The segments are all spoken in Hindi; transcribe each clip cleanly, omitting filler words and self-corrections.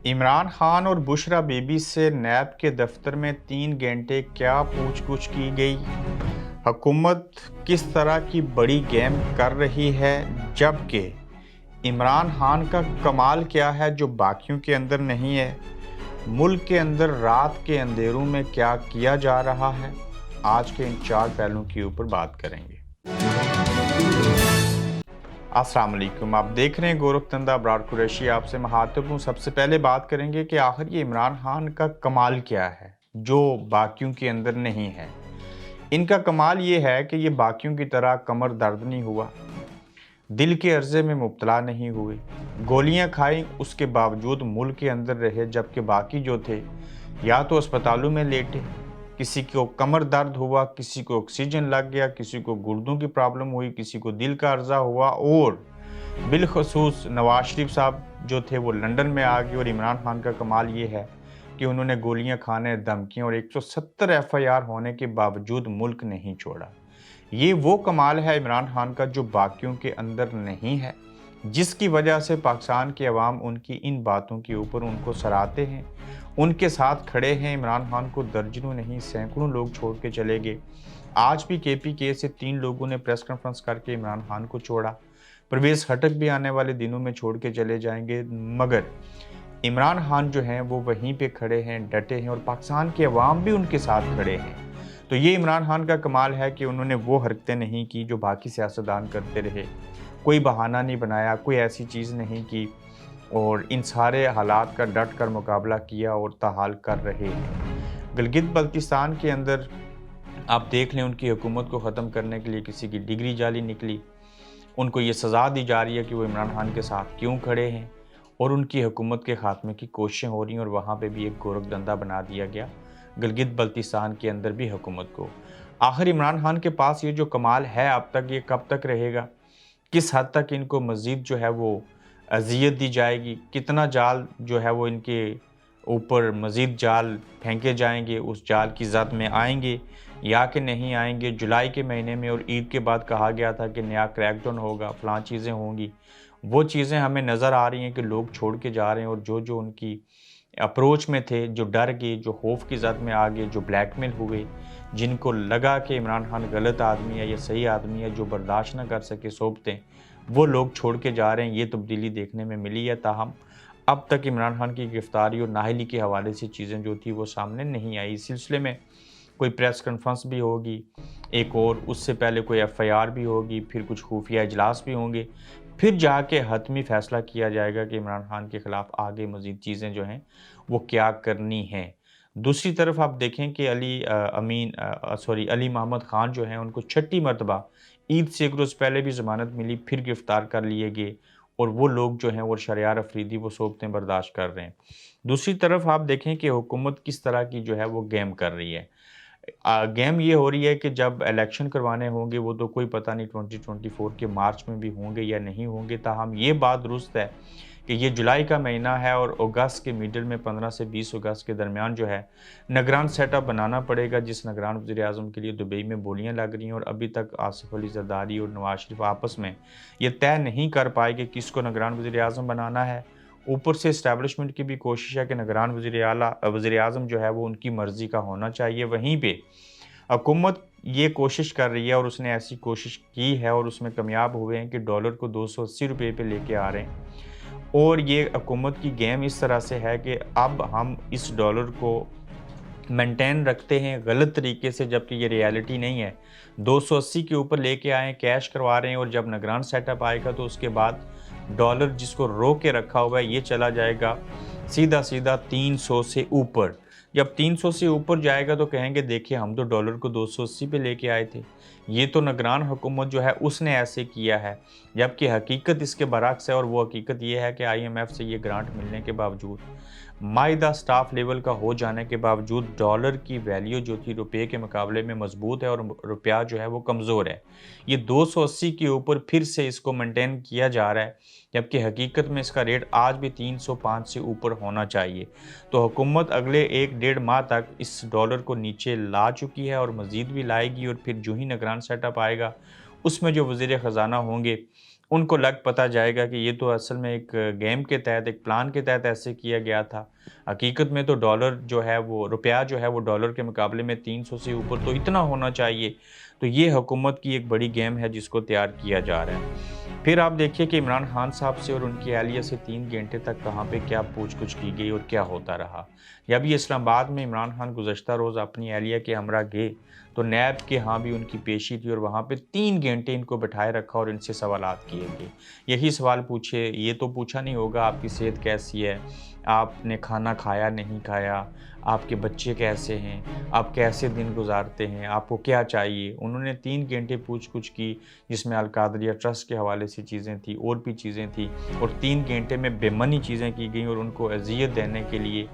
इमरान खान और बुशरा बीबी से नैब के दफ्तर में 3 घंटे क्या पूछ-गुछ की गई? हुकूमत किस तरह की बड़ी गेम कर रही है, जबकि इमरान खान का कमाल क्या है जो बाकियों के अंदर नहीं है? मुल्क के अंदर रात के अंधेरों में क्या किया जा रहा है? आज के इन 4 पहलुओं के ऊपर बात करेंगे। अस्सलाम वालेकुम, आप देख रहे हैं गोरखतंदा अबरार कुरैशी। आपसे महत्वपूर्ण सबसे पहले बात करेंगे कि आखिर ये इमरान खान का कमाल क्या है जो बाकियों के अंदर नहीं है। इनका कमाल ये है कि ये बाकियों की तरह कमर दर्द नहीं हुआ, दिल के अर्जे में मुब्तला नहीं हुए, गोलियां खाई उसके बावजूद मुल्क के अंदर रहे, जबकि बाकी जो थे या तो अस्पतालों में लेटे, किसी को कमर दर्द हुआ, किसी को ऑक्सीजन लग गया, किसी को गुर्दों की प्रॉब्लम हुई, किसी को दिल का अर्जा हुआ, और बिलखसूस नवाज शरीफ साहब जो थे वो लंदन में आ गए। और इमरान खान का कमाल ये है कि उन्होंने गोलियां खाने, धमकियां और 170 एफआईआर होने के बावजूद मुल्क नहीं छोड़ा। ये वो कमाल है इमरान खान का जो बाकियों के अंदर नहीं है, जिसकी वजह से पाकिस्तान की अवाम उनकी इन बातों के ऊपर उनको सराहते हैं, उनके साथ खड़े हैं। इमरान खान को दर्जनों नहीं सैकड़ों लोग छोड़ के चले गए। आज भी केपीके से 3 लोगों ने प्रेस कॉन्फ्रेंस करके इमरान खान को छोड़ा। परवेज़ खटक भी आने वाले दिनों में छोड़ के चले जाएंगे, मगर इमरान खान जो हैं वो वहीं पे खड़े हैं, डटे हैं, और पाकिस्तान की अवाम भी उनके साथ खड़े हैं। तो ये इमरान खान का कमाल है कि उन्होंने वो हरकतें नहीं की जो बाकी सियासतदान करते रहे। कोई बहाना नहीं बनाया, कोई ऐसी चीज़ नहीं की, और इन सारे हालात का डट कर मुकाबला किया और ताहाल कर रहे हैं। गिलगित बल्तिस्तान के अंदर आप देख लें, उनकी हुकूमत को ख़त्म करने के लिए किसी की डिग्री जाली निकली। उनको ये सज़ा दी जा रही है कि वो इमरान खान के साथ क्यों खड़े हैं, और उनकी हुकूमत के ख़ात्मे की कोशिशें हो रही हैं, और वहाँ पे भी एक गोरखधंधा बना दिया गया गिलगित बल्तिस्तान के अंदर भी हुकूमत को। आखिर इमरान खान के पास ये जो कमाल है अब तक, ये कब तक रहेगा? किस हद तक इनको मज़ीद जो है वो अज़ियत दी जाएगी? कितना जाल जो है वो इनके ऊपर मज़ीद जाल फेंके जाएँगे, उस जाल की ज़द में आएँगे या कि नहीं आएँगे? जुलाई के महीने में और ईद के बाद कहा गया था कि नया क्रैकडाउन होगा, फ़लाँ चीज़ें होंगी। वो चीज़ें हमें नज़र आ रही हैं कि लोग छोड़ के जा रहे हैं, और जो उनकी अप्रोच में थे, जो डर गए, जो खौफ की ज़द में आ गए, जो ब्लैकमेल हुए, जिनको लगा कि इमरान खान गलत आदमी है या सही आदमी है, जो बर्दाश्त ना कर सके सोबतें, वो लोग छोड़ के जा रहे हैं। ये तब्दीली देखने में मिली है। ताहम अब तक इमरान खान की गिरफ्तारी और नाअहली के हवाले से चीज़ें जो थी वो सामने नहीं आई। इस सिलसिले में कोई प्रेस कॉन्फ्रेंस भी होगी, एक और उससे पहले कोई एफआईआर भी होगी, फिर कुछ खुफिया इजलास भी होंगे, फिर जाके हतमी फैसला किया जाएगा कि इमरान खान के खिलाफ आगे मज़ीद चीज़ें जो हैं वो क्या करनी हैं। दूसरी तरफ आप देखें कि अली मोहम्मद ख़ान जो हैं उनको छठी मरतबा ईद से एक रोज़ पहले भी ज़मानत मिली, फिर गिरफ़्तार कर लिए गए, और वो लोग जो हैं वो शरियार अफरीदी वो सोबतें बर्दाश्त कर रहे हैं। दूसरी तरफ आप देखें कि हुकूमत किस तरह की जो है वो गेम कर रही है। गेम ये हो रही है कि जब इलेक्शन करवाने होंगे, वो तो कोई पता नहीं 2024 के मार्च में भी होंगे या नहीं होंगे। ताहम ये बात दुरुस्त है कि ये जुलाई का महीना है, और अगस्त के मिडल में 15 से 20 अगस्त के दरमियान जो है निगरान सेटअप बनाना पड़ेगा, जिस निगरान वज़ीर-ए-आज़म के लिए दुबई में बोलियां लग रही हैं, और अभी तक आसिफ अली ज़रदारी और नवाज शरीफ आपस में ये तय नहीं कर पाए कि किसको निगरान वज़ीर-ए-आज़म बनाना है। ऊपर से इस्टेब्लिशमेंट की भी कोशिश है कि निगरान वज़ीर-ए-आज़म जो है वो उनकी मर्ज़ी का होना चाहिए। वहीं पे हुकूमत ये कोशिश कर रही है, और उसने ऐसी कोशिश की है और उसमें कामयाब हुए हैं कि डॉलर को 280 रुपये पे लेके आ रहे हैं। और ये हुकूमत की गेम इस तरह से है कि अब हम इस डॉलर को मेंटेन रखते हैं गलत तरीके से, जबकि ये रियलिटी नहीं है। 280 के ऊपर लेके आए, कैश करवा रहे हैं, और जब निगरान सेटअप आएगा तो उसके बाद डॉलर जिसको रोक के रखा हुआ है ये चला जाएगा सीधा-सीधा 300 से ऊपर। जब 300 से ऊपर जाएगा तो कहेंगे देखिए हम तो डॉलर को 280 पे लेके आए थे। ये तो निगरान हुकूमत जो है उसने ऐसे किया है, जबकि हकीकत इसके बरअक्स है, और वो हकीकत ये है कि आईएमएफ से ये ग्रांट मिलने के बावजूद, माइदा स्टाफ लेवल का हो जाने के बावजूद डॉलर की वैल्यू जो थी रुपये के मुकाबले में मजबूत है, और रुपया जो है वो कमज़ोर है। ये 280 के ऊपर फिर से इसको मेंटेन किया जा रहा है, जबकि हकीकत में इसका रेट आज भी 305 से ऊपर होना चाहिए। तो हुकूमत अगले 1 डेढ़ माह तक इस डॉलर को नीचे ला चुकी है, और मज़ीद भी लाएगी, और फिर जो ही निगरान सेटअप आएगा उसमें जो वज़ीर ख़ज़ाना होंगे उनको लग पता जाएगा कि ये तो असल में एक गेम के तहत, एक प्लान के तहत ऐसे किया गया था। हकीकत में तो डॉलर जो है वो, रुपया जो है वो डॉलर के मुकाबले में 300 से ऊपर तो इतना होना चाहिए। तो ये हुकूमत की एक बड़ी गेम है जिसको तैयार किया जा रहा है। फिर आप देखिए कि इमरान खान साहब से और उनकी अहलिया से 3 घंटे तक कहाँ पे क्या पूछ-गुछ की गई और क्या होता रहा। जब ये इस्लामाबाद में इमरान खान गुज़श्ता रोज़ अपनी अहलिया के हमरा गए, तो नैब के यहाँ भी उनकी पेशी थी और वहाँ पे 3 घंटे इनको बिठाए रखा और इनसे सवालात किए गए। यही सवाल पूछे, ये तो पूछा नहीं होगा आपकी सेहत कैसी है, आपने खाना खाया नहीं खाया, आपके बच्चे कैसे हैं, आप कैसे दिन गुज़ारते हैं, आपको क्या चाहिए? उन्होंने 3 घंटे पूछ-गुछ की, जिसमें अल कादरिया ट्रस्ट के हवाले से चीज़ें थी और भी चीज़ें थी, और 3 घंटे में बेमनी चीज़ें की गईं और उनको अज़ियत देने के लिए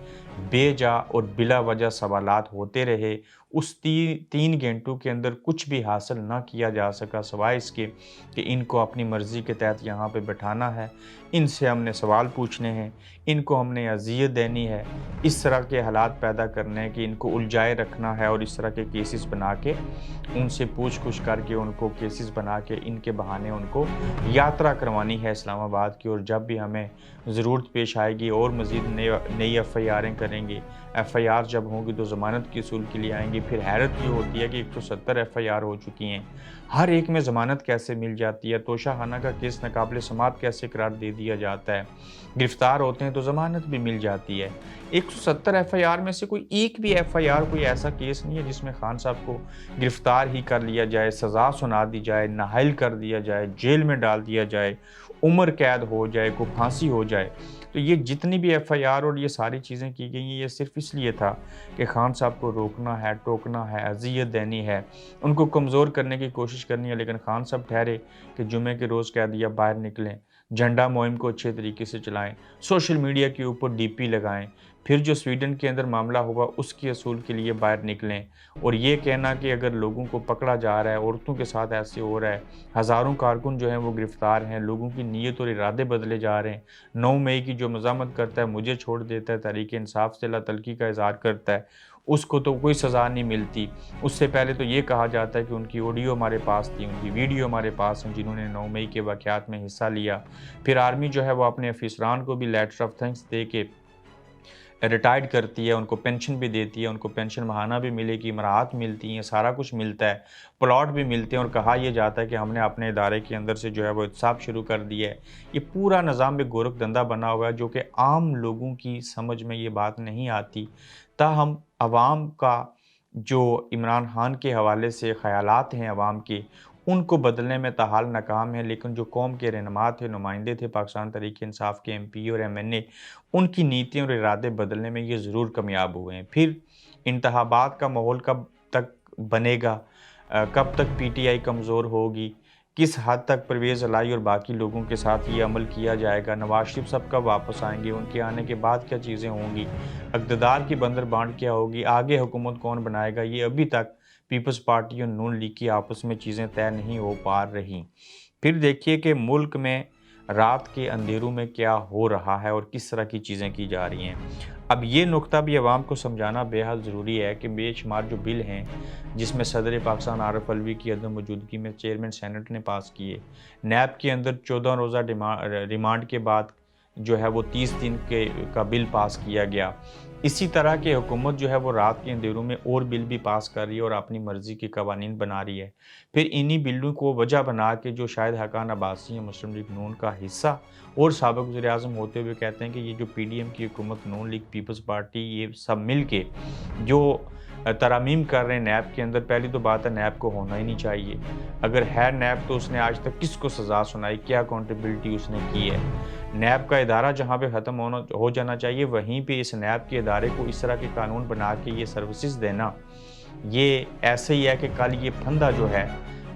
बेजा और बिला वजह सवालात होते रहे। उस 3 घंटों के अंदर कुछ भी हासिल ना किया जा सका सिवाय इसके कि इनको अपनी मर्ज़ी के तहत यहाँ पे बैठाना है, इनसे हमने सवाल पूछने हैं, इनको हमने अज़ियत देनी है, इस तरह के हालात पैदा करने हैं कि इनको उलझाए रखना है और इस तरह के केसेस बना के उनसे पूछ-गुछ करके उनको केसेस बना के इनके बहाने उनको यात्रा करवानी है इस्लामाबाद की। और जब भी हमें ज़रूरत पेश आएगी और मज़ीद नई एफ़आईआरें करेंगे। एफ़आईआर जब होंगी तो ज़मानत के असूल के लिए आएँगी। फिर हैरत ये होती है कि 170 एफ़आईआर हो चुकी हैं। हर एक में ज़मानत कैसे मिल जाती है? तोशाखाना का केस नाकाबिले समाअत कैसे करार दे दिया जाता है? गिरफ़्तार होते हैं तो ज़मानत भी मिल जाती है। 170 एफ़आईआर में से कोई एक भी एफ़आईआर, कोई ऐसा केस नहीं है जिसमें खान साहब को गिरफ़्तार ही कर लिया जाए, सज़ा सुना दी जाए, नाअहल कर दिया जाए, जेल में डाल दिया जाए, उम्र कैद हो जाए, को फांसी हो जाए। तो ये जितनी भी एफ़आईआर और ये सारी चीज़ें की गई हैं, ये सिर्फ़ इसलिए था कि खान साहब को रोकना है, टोकना है, अज़ियत देनी है, उनको कमज़ोर करने की कोशिश करनी है। लेकिन खान साहब ठहरे कि जुमे के रोज़ कह दिया बाहर निकलें, झंडा मुहिम को अच्छे तरीके से चलाएँ, सोशल मीडिया के ऊपर डीपी लगाएँ। फिर जो स्वीडन के अंदर मामला हुआ उसके असूल के लिए बाहर निकलें। और ये कहना कि अगर लोगों को पकड़ा जा रहा है, औरतों के साथ ऐसे हो रहा है, हज़ारों कारकुन जो हैं वो गिरफ़्तार हैं, लोगों की नीयत और इरादे बदले जा रहे हैं। 9 मई की जो मज़ामत करता है, मुझे छोड़ देता है, तहरीक-ए-इंसाफ से तलख़ी का इज़हार करता है, उसको तो कोई सज़ा नहीं मिलती। उससे पहले तो ये कहा जाता है कि उनकी ऑडियो हमारे पास थी, उनकी वीडियो हमारे पास हैं जिन्होंने 9 मई के वाक़यात में हिस्सा लिया। फिर आर्मी जो है वो अपने अफ़ीसरान को भी लेटर ऑफ थैंक्स दे के रिटायर्ड करती है, उनको पेंशन भी देती है, उनको पेंशन माहाना भी मिलेगी, मराहत मिलती हैं, सारा कुछ मिलता है, प्लॉट भी मिलते हैं और कहा यह जाता है कि हमने अपने इदारे के अंदर से जो है वो एहतसाब शुरू कर दिया है। ये पूरा निज़ाम एक गोरखधंधा बना हुआ है जो कि आम लोगों की समझ में ये बात नहीं आती। ताहम अवाम का जो इमरान खान के हवाले से ख़यालात हैं अवाम के, उनको बदलने में ताहाल नाकाम है। लेकिन जो कौम के रहनुमा थे, नुमाइंदे थे पाकिस्तान तहरीक-ए-इंसाफ के एमपी और एमएनए, उनकी नीतियों और इरादे बदलने में ये ज़रूर कामयाब हुए हैं। फिर इंतखाबात का माहौल कब तक बनेगा? कब तक पीटीआई कमज़ोर होगी? किस हद तक परवेज़ इलाही और बाकी लोगों के साथ ये अमल किया जाएगा? नवाज़ शरीफ साहब कब वापस आएँगे? उनके आने के बाद क्या चीज़ें होंगी? इक़्तिदार की बंदरबांट क्या होगी? आगे हुकूमत कौन बनाएगा? ये अभी तक पीपल्स पार्टी और नून लीग की आपस में चीज़ें तय नहीं हो पा रहीं। फिर देखिए कि मुल्क में रात के अंधेरों में क्या हो रहा है और किस तरह की चीज़ें की जा रही हैं। अब ये नुक्ता भी अवाम को समझाना बेहद ज़रूरी है कि बेशुमार जो बिल हैं, जिसमें सदर पाकिस्तान आरिफ अलवी की अदम मौजूदगी में चेयरमैन सेनेट ने पास किए, नैब के अंदर 14 रोज़ा रिमांड के बाद जो है वो 30 दिन का बिल पास किया गया। इसी तरह की हुकूमत जो है वो रात के अंधेरों में और बिल भी पास कर रही है और अपनी मर्ज़ी के कवानीन बना रही है। फिर इन्हीं बिलों को वजह बना के जो शायद हक़ान अब्बासी हैं, मुस्लिम लीग नून का हिस्सा और साबिक़ वज़ीर-ए-आज़म होते हुए कहते हैं कि ये जो पीडीएम की हुकूमत, नून लीग, पीपल्स पार्टी, ये सब मिल के जो तरमीम कर रहे हैं नैब के अंदर, पहली तो बात है नैब को होना ही नहीं चाहिए। अगर है नैब तो उसने आज तक किसको सज़ा सुनाई, क्या अकाउंटेबिलिटी उसने की है? नैब का इदारा जहाँ पे ख़त्म हो जाना चाहिए, वहीं पे इस नैब के इदारे को इस तरह के कानून बना के ये सर्विसेज देना, ये ऐसे ही है कि कल ये फंदा जो है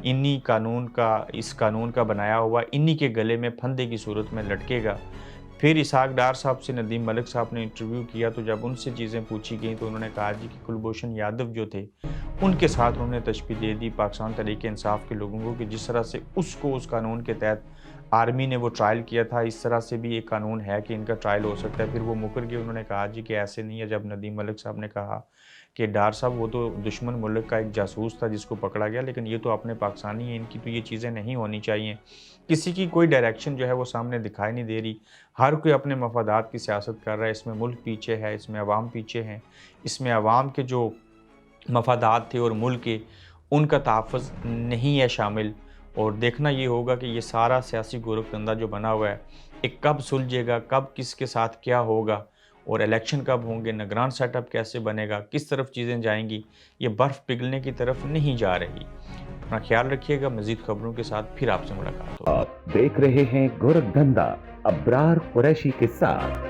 इस कानून का बनाया हुआ इन्हीं के गले में फंदे की सूरत में लटकेगा। फिर इसहाक डार साहब से नदीम मलिक साहब ने इंटरव्यू किया तो जब उनसे चीज़ें पूछी गई तो उन्होंने कहा जी कि कुलभूषण यादव जो थे, उनके साथ उन्होंने तशबीह दे दी पाकिस्तान तहरीक इंसाफ के लोगों को कि जिस तरह से उसको उस कानून के तहत आर्मी ने वो ट्रायल किया था, इस तरह से भी एक कानून है कि इनका ट्रायल हो सकता है। फिर वो मुकर गए, उन्होंने कहा जी कि ऐसे नहीं है। जब नदीम मलिक साहब ने कहा कि डार साहब वो तो दुश्मन मुल्क का एक जासूस था जिसको पकड़ा गया, लेकिन ये तो अपने पाकिस्तानी है, इनकी तो ये चीज़ें नहीं होनी चाहिए। किसी की कोई डायरेक्शन जो है वो सामने दिखाई नहीं दे रही, हर कोई अपने मफादात की सियासत कर रहा है। इसमें मुल्क पीछे है, इसमें अवाम पीछे हैं, इसमें अवाम के जो मफादात थे और मुल्क के, उनका तहफ़्फ़ुज़ नहीं है शामिल। और देखना ये होगा कि ये सारा सियासी गोरखधंधा जो बना हुआ है, ये कब सुलझेगा, कब किसके साथ क्या होगा और इलेक्शन कब होंगे, निगरान सेटअप कैसे बनेगा, किस तरफ चीज़ें जाएँगी, ये बर्फ़ पिघलने की तरफ नहीं जा रही। अपना ख्याल रखिएगा, मज़ीद खबरों के साथ फिर आपसे मुलाकात होगी। आप देख रहे हैं गोरखधंधा अब्रार कुरैशी के साथ।